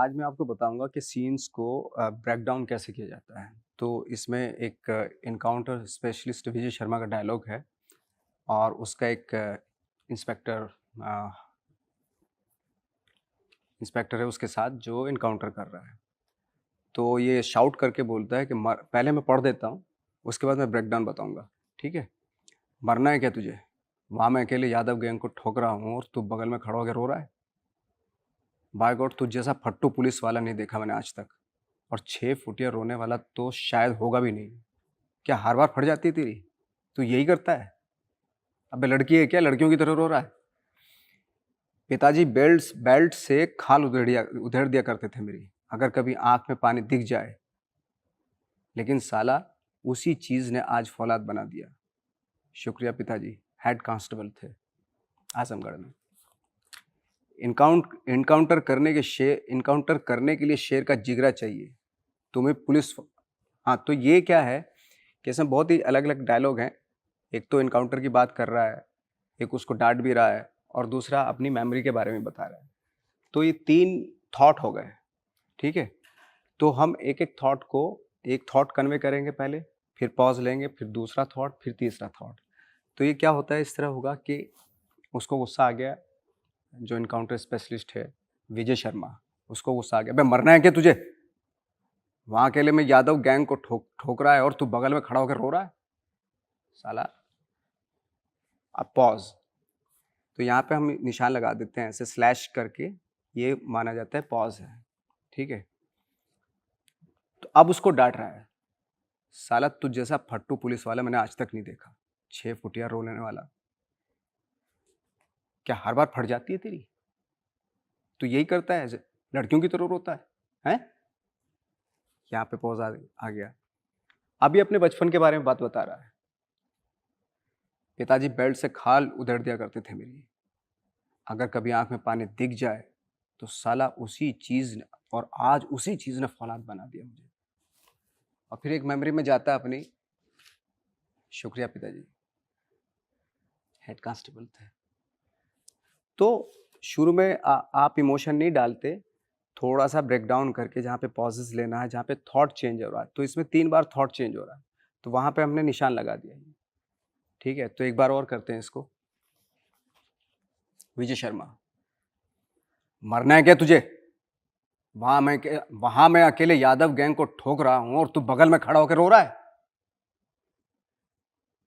आज मैं आपको बताऊँगा कि सीन्स को ब्रेक डाउन कैसे किया जाता है। तो इसमें एक एनकाउंटर स्पेशलिस्ट विजय शर्मा का डायलॉग है और उसका एक इंस्पेक्टर अ, इंस्पेक्टर है उसके साथ जो एनकाउंटर कर रहा है। तो ये शाउट करके बोलता है कि मर पहले मैं पढ़ देता हूँ, उसके बाद मैं ब्रेक डाउन बताऊँगा, ठीक है? मरना है क्या तुझे? वहाँ मैं अकेले यादव गैंग को ठोक रहा हूँ और तू बगल में खड़ा होके रो रहा है? बाय गॉड तुझ जैसा फट्टू पुलिस वाला नहीं देखा मैंने आज तक। और 6 फुटिया रोने वाला तो शायद होगा भी नहीं। क्या हर बार फट जाती है तेरी? तू यही करता है? अबे लड़की है क्या? लड़कियों की तरह रो रहा है? पिताजी बेल्ट्स बेल्ट से खाल उधेड़ दिया करते थे मेरी, अगर कभी आँख में पानी दिख जाए। लेकिन साला उसी चीज़ ने आज फौलाद बना दिया। शुक्रिया पिताजी, हेड कांस्टेबल थे आजमगढ़ में। इनकाउंटर करने के लिए शेर का जिगरा चाहिए। तुम्हें पुलिस हाँ, तो ये क्या है कि इसमें बहुत ही अलग-अलग डायलॉग हैं। एक तो एनकाउंटर की बात कर रहा है, एक उसको डाँट भी रहा है और दूसरा अपनी मेमोरी के बारे में बता रहा है। तो ये 3 थॉट हो गए, ठीक है? तो हम एक थॉट कन्वे करेंगे पहले, फिर पॉज़ लेंगे, फिर दूसरा थॉट, फिर तीसरा थॉट। तो ये क्या होता है इस तरह होगा कि उसको गुस्सा आ गया, जो एनकाउंटर स्पेशलिस्ट है, विजय शर्मा, उसको गुस्सा आ गया, "बे मरना है क्या तुझे? वहाँ अकेले में यादव गैंग को ठोक रहा है और तू बगल में खड़ा होकर रो रहा है? साला।" अब पॉज़। तो यहाँ पे हम निशान लगा देते हैं ऐसे स्लैश करके, ये माना जाता है पॉज़ है, ठीक है? तो अब उसको डाँट रहा है, "साला तुझ जैसा फट्टू पुलिस वाला मैंने आज तक नहीं देखा, 6 फुटिया रो लेने वाला। क्या हर बार फट जाती है तेरी? तू यही करता है ऐसे लड़कियों की तरह रोता है? हैं?" यहाँ पे पॉज़ आ गया। अब ये अपने बचपन के बारे में बात बता रहा है। पिताजी बेल्ट से खाल उधेड़ दिया करते थे मेरी, अगर कभी आँख में पानी दिख जाए, तो साला उसी चीज़ ने और आज उसी चीज़ ने फौलाद बना दिया मुझे। और फिर एक मेमोरी में जाता है अपनी, शुक्रिया पिताजी, हेड कांस्टेबल थे। तो शुरू में आप इमोशन नहीं डालते, थोड़ा-सा ब्रेक डाउन करके जहाँ पे पॉजेज़ लेना है, जहाँ पे थॉट चेंज हो रहा है, तो इसमें 3 बार थॉट चेंज हो रहा है, तो वहाँ पे हमने निशान लगा दिया। ठीक है? तो एक बार और करते हैं इसको। विजय शर्मा, मरना है क्या तुझे? वहाँ मैं अकेले यादव गैंग को ठोक रहा हूँ और तू बगल में खड़ा होके रो रहा है?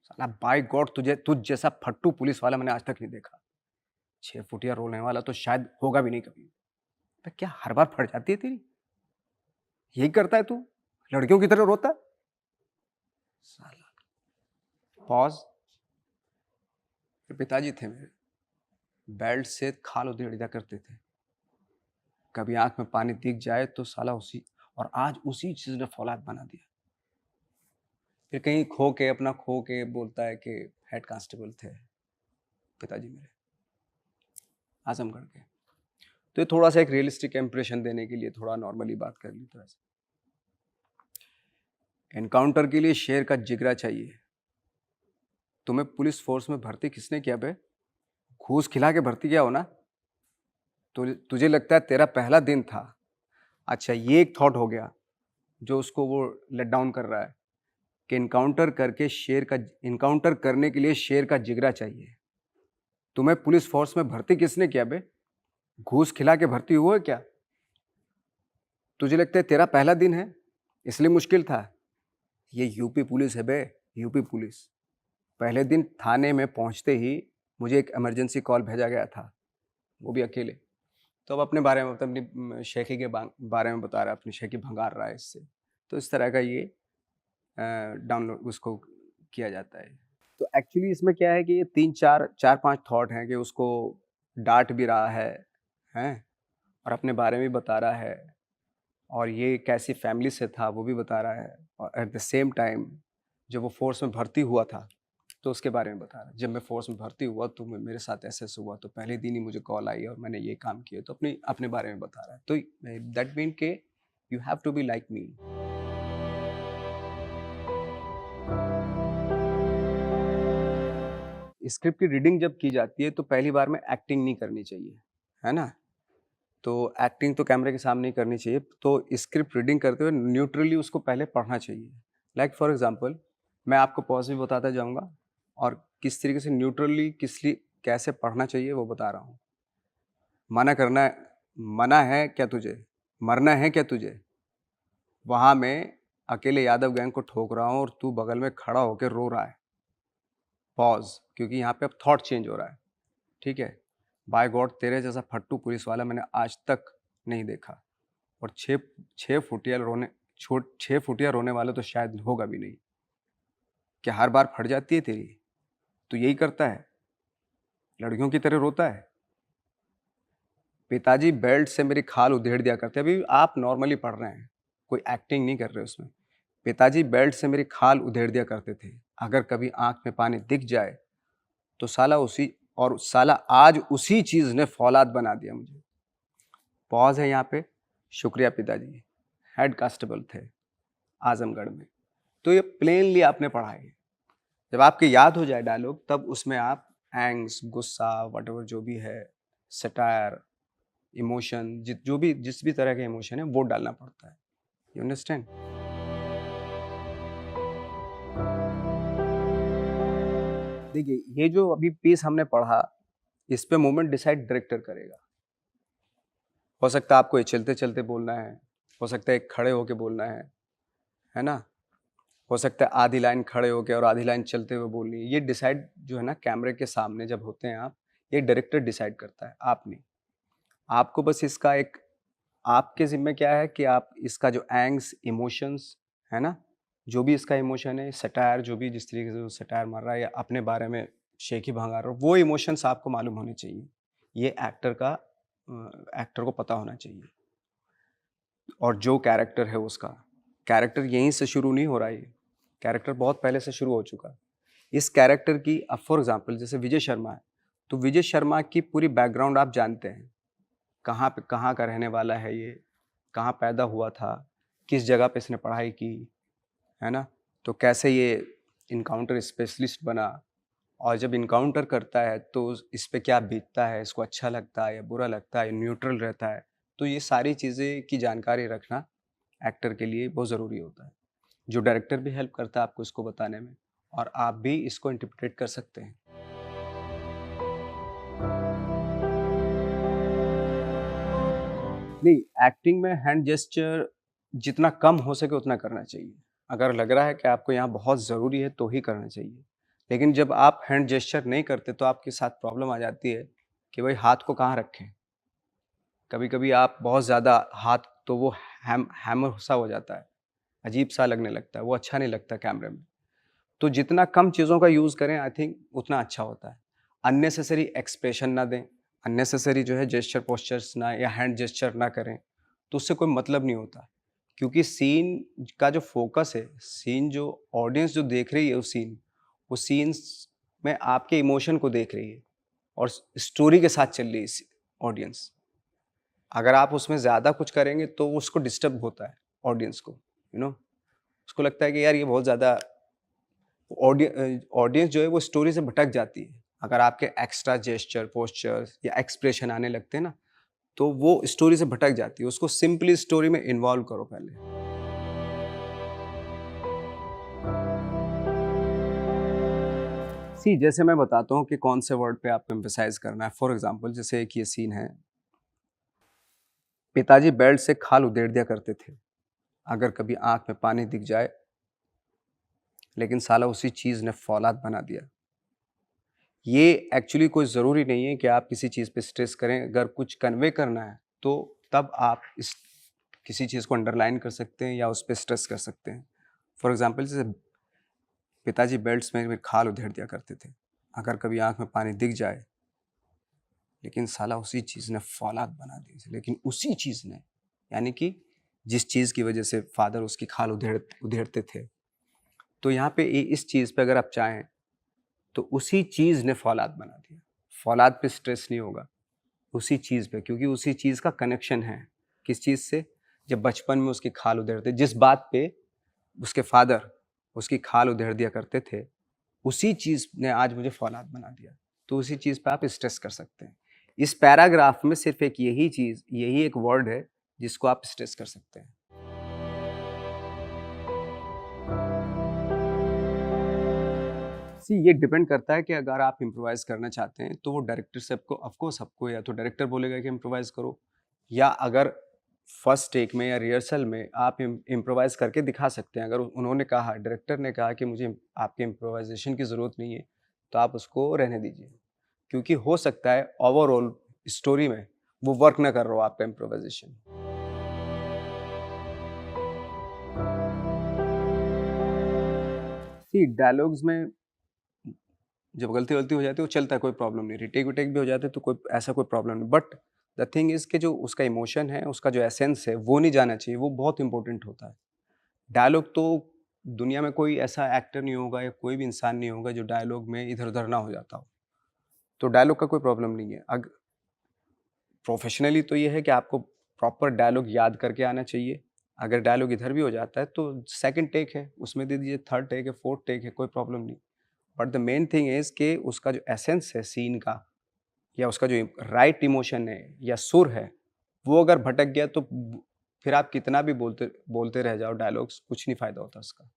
साला बाय गॉड तुझ जैसा फट्टू पुलिस वाला मैंने आज तक नहीं देखा। 6 फुटिया रोने वाला तो शायद होगा भी नहीं कभी। बे क्या हर बार फट जाती है तेरी? यही करता है तू? लड़कियों की तरह रोता है? साला। पॉज़। पिताजी थे मेरे, बेल्ट से खाल उधेड़ दिया करते थे। कभी आँख में पानी दिख जाए तो साला उसी और आज उसी चीज़ ने फौलाद बना दिया। फिर कहीं खो के बोलता है कि हेड कांस्टेबल थे पिताजी मेरे, आजमगढ़ के। तो ये थोड़ा-सा एक रियलिस्टिक इंप्रेशन देने के लिए थोड़ा नॉर्मली बात कर ली थोड़ा-सा। एनकाउंटर के लिए शेर का जिगरा चाहिए। तुम्हें पुलिस फोर्स में भर्ती किसने किया बे? घूस खिला के भर्ती किया हो ना? तुझे लगता है तेरा पहला दिन था। अच्छा ये एक थॉट हो गया, जो उसको वो लेट डाउन कर रहा है कि एनकाउंटर करने के लिए शेर का जिगरा चाहिए। तुम्हें पुलिस फोर्स में भर्ती किसने किया बे? घूस खिला के भर्ती हुआ है क्या? तुझे लगता है तेरा पहला दिन है, इसलिए मुश्किल था? ये यूपी पुलिस है बे, यूपी पुलिस। पहले दिन थाने में पहुंचते ही मुझे एक इमरजेंसी कॉल भेजा गया था, वो भी अकेले। तो अब अपने बारे में मतलब अपनी शेखी के बारे में बता रहा है, अपनी शेखी भंगार रहा है इससे। तो इस तरह का ये डाउनलोड उसको किया जाता है। तो एक्चुअली इसमें क्या है कि ये 4-5 थॉट हैं कि उसको डाँट भी रहा है, हैं? और अपने बारे में भी बता रहा है और ये कैसी फैमिली से था वो भी बता रहा है और एट द सेम टाइम जब वो फ़ोर्स में भर्ती हुआ था, तो उसके बारे में बता रहा है। जब मैं फ़ोर्स में भर्ती हुआ तो मेरे साथ ऐसे-ऐसे हुआ, तो पहले दिन ही मुझे कॉल आई और मैंने ये काम किया। तो अपने बारे में बता रहा है। तो दैट मीन के you have to be like me. Script की रीडिंग जब की जाती है तो पहली बार में एक्टिंग नहीं करनी चाहिए, है ना? तो एक्टिंग तो कैमरे के सामने ही करनी चाहिए, तो स्क्रिप्ट रीडिंग करते हुए न्यूट्रली उसको पहले पढ़ना चाहिए। लाइक फॉर एग्जांपल मैं आपको पॉज भी बताता जाऊंगा और किस तरीके से न्यूट्रली किस लिए कैसे पढ़ना चाहिए वो बता रहा हूँ। मना करना है, मना है क्या तुझे, मरना है क्या तुझे, वहाँ मैं अकेले यादव गैंग को ठोक रहा हूँ और तू बगल में खड़ा होकर रो रहा है। पॉज, क्योंकि यहाँ पे अब थॉट चेंज हो रहा है। ठीक है, बाय गॉड तेरे जैसा फट्टू पुलिस वाला मैंने आज तक नहीं देखा, और छः फुटिया रोने वाले तो शायद होगा भी नहीं। क्या हर बार फट जाती है तेरी? तो यही करता है, लड़कियों की तरह रोता है। पिताजी बेल्ट से मेरी खाल उधेड़ दिया करते। अभी आप नॉर्मली पढ़ रहे हैं, कोई एक्टिंग नहीं कर रहे उसमें। पिताजी बेल्ट से मेरी खाल उधेड़ दिया करते थे, अगर कभी आंख में पानी दिख जाए तो साला आज उसी चीज ने फौलाद बना दिया मुझे। पॉज है यहाँ पे। शुक्रिया पिताजी, हेड कांस्टेबल थे आजमगढ़ में। तो ये प्लेनली आपने पढ़ा है। जब आपके याद हो जाए डायलॉग, तब उसमें आप एंग्स, गुस्सा, वट जो भी है, सटायर, इमोशन, जिस भी तरह के इमोशन है वो डालना पड़ता है। You understand? देखिए, ये जो अभी पीस हमने पढ़ा, इस पे मोमेंट डिसाइड डायरेक्टर करेगा। हो सकता है आपको ये चलते चलते बोलना है, हो सकता है खड़े होके बोलना है ना, हो सकता है आधी लाइन खड़े होके और आधी लाइन चलते हुए बोलनी है। ये डिसाइड जो है ना, कैमरे के सामने जब होते हैं आप, ये डायरेक्टर डिसाइड करता है, आप नहीं। आपको बस इसका एक, आपके जिम्मे क्या है कि आप इसका जो एंग्स, इमोशंस है ना, जो भी इसका इमोशन है, सटायर, जो भी जिस तरीके से वो सटायर मार रहा है या अपने बारे में शेखी भंगा रहा हो, वो इमोशंस आपको मालूम होने चाहिए। ये एक्टर को पता होना चाहिए। और जो कैरेक्टर है उसका, कैरेक्टर यहीं से शुरू नहीं हो रहा है, कैरेक्टर बहुत पहले से शुरू हो चुका है। इस कैरेक्टर की, अब फॉर एग्जाम्पल जैसे विजय शर्मा है, तो विजय शर्मा की पूरी बैकग्राउंड आप जानते हैं, कहाँ का रहने वाला है ये, कहाँ पैदा हुआ था, किस जगह पे इसने पढ़ाई की, है ना, तो कैसे ये इनकाउंटर स्पेशलिस्ट बना, और जब इनकाउंटर करता है तो इस पे क्या बीतता है, इसको अच्छा लगता है या बुरा लगता है, न्यूट्रल रहता है। तो ये सारी चीज़ें की जानकारी रखना एक्टर के लिए बहुत ज़रूरी होता है, जो डायरेक्टर भी हेल्प करता है आपको इसको बताने में, और आप भी इसको इंटरप्रेट कर सकते हैं। नहीं, एक्टिंग में हैंड जेस्चर जितना कम हो सके उतना करना चाहिए। अगर लग रहा है कि आपको यहाँ बहुत ज़रूरी है तो ही करना चाहिए। लेकिन जब आप हैंड जेस्चर नहीं करते तो आपके साथ प्रॉब्लम आ जाती है कि भाई हाथ को कहाँ रखें। कभी-कभी आप बहुत ज़्यादा हाथ, तो वो हैमर सा हो जाता है, अजीब सा लगने लगता है, वो अच्छा नहीं लगता कैमरे में। तो जितना कम चीज़ों का यूज़ करें, आई थिंक उतना अच्छा होता है। अननेसेसरी एक्सप्रेशन ना दें, अननेसेसरी जो है जेस्चर पोस्चर्स ना या हैंड जेस्चर ना करें, तो उससे कोई मतलब नहीं होता। क्योंकि सीन का जो फ़ोकस है, सीन जो ऑडियंस जो देख रही है वो सीन्स में आपके इमोशन को देख रही है और स्टोरी के साथ चल रही है ऑडियंस। अगर आप उसमें ज़्यादा कुछ करेंगे तो उसको डिस्टर्ब होता है ऑडियंस को, उसको लगता है कि यार ये बहुत ज़्यादा, ऑडियंस जो है वो स्टोरी से भटक जाती है। अगर आपके एक्स्ट्रा जेस्चर, पोस्चर्स या एक्सप्रेशन आने लगते हैं ना, तो वो स्टोरी से भटक जाती है। उसको सिंपली स्टोरी में इन्वॉल्व करो पहले। सी, जैसे मैं बताता हूँ कि कौन से वर्ड पे आपको एम्फेसाइज करना है। फॉर एग्जाम्पल जैसे एक ये सीन है, पिताजी बेल्ट से खाल उधेड़ दिया करते थे, अगर कभी आंख में पानी दिख जाए, लेकिन साला उसी चीज ने फौलाद बना दिया। ये एक्चुअली कोई ज़रूरी नहीं है कि आप किसी चीज़ पे स्ट्रेस करें। अगर कुछ कन्वे करना है तो तब आप इस किसी चीज़ को अंडरलाइन कर सकते हैं या उस पर स्ट्रेस कर सकते हैं। फॉर एग्जाम्पल जैसे पिताजी बेल्ट्स में मेरी खाल उधेड़ दिया करते थे, अगर कभी आंख में पानी दिख जाए, लेकिन साला उसी चीज़ ने फौलाद बना दी। लेकिन उसी चीज़ ने, यानी कि जिस चीज़ की वजह से फादर उसकी खाल उधेड़ते थे, तो यहाँ पे इस चीज़ पे अगर आप चाहें तो उसी चीज़ ने फौलाद बना दिया। फौलाद पे स्ट्रेस नहीं होगा, उसी चीज़ पे, क्योंकि उसी चीज़ का कनेक्शन है। किस चीज़ से? जब बचपन में उसकी खाल उधेड़ते, जिस बात पे उसके फादर उसकी खाल उधेड़ दिया करते थे, उसी चीज़ ने आज मुझे फौलाद बना दिया। तो उसी चीज़ पे आप स्ट्रेस कर सकते हैं। इस पैराग्राफ में सिर्फ एक यही चीज़, यही एक वर्ड है जिसको आप स्ट्रेस कर सकते हैं। सी ये डिपेंड करता है कि अगर आप इम्प्रोवाइज़ करना चाहते हैं, तो वो डायरेक्टर से आपको ऑफ कोर्स आपको या तो डायरेक्टर बोलेगा कि इम्प्रोवाइज़ करो, या अगर फर्स्ट टेक में या रिहर्सल में आप इम्प्रोवाइज़ करके दिखा सकते हैं। अगर उन्होंने कहा, डायरेक्टर ने कहा कि मुझे आपके इम्प्रोवाइज़ेशन की ज़रूरत नहीं है, तो आप उसको रहने दीजिए। क्योंकि हो सकता है ओवरऑल स्टोरी में वो वर्क ना कर रहा हो आपका इम्प्रोवाइज़ेशन। सी डायलॉग्स में जब गलती-वलती हो जाती है, वो चलता है, कोई प्रॉब्लम नहीं। रीटेक-वीटेक भी हो जाते हैं, तो कोई ऐसा कोई प्रॉब्लम नहीं। बट द थिंग इज़ कि जो उसका इमोशन है, उसका जो एसेंस है, वो नहीं जाना चाहिए, वो बहुत इम्पोर्टेंट होता है। डायलॉग तो दुनिया में कोई ऐसा एक्टर नहीं होगा या कोई भी इंसान नहीं होगा जो डायलॉग में इधर-उधर ना हो जाता हो। तो डायलॉग का कोई प्रॉब्लम नहीं है। प्रोफ़ेशनली तो ये है कि आपको प्रॉपर डायलॉग याद करके आना चाहिए। अगर डायलॉग इधर भी हो जाता है, तो सेकंड टेक है, उसमें दे दीजिए, थर्ड टेक है, फोर्थ टेक है, कोई प्रॉब्लम नहीं। But the main thing is कि उसका जो एसेंस है सीन का, या उसका जो राइट इमोशन है या सुर है, वो अगर भटक गया तो फिर आप कितना भी बोलते बोलते रह जाओ डायलॉग्स, कुछ नहीं फ़ायदा होता उसका।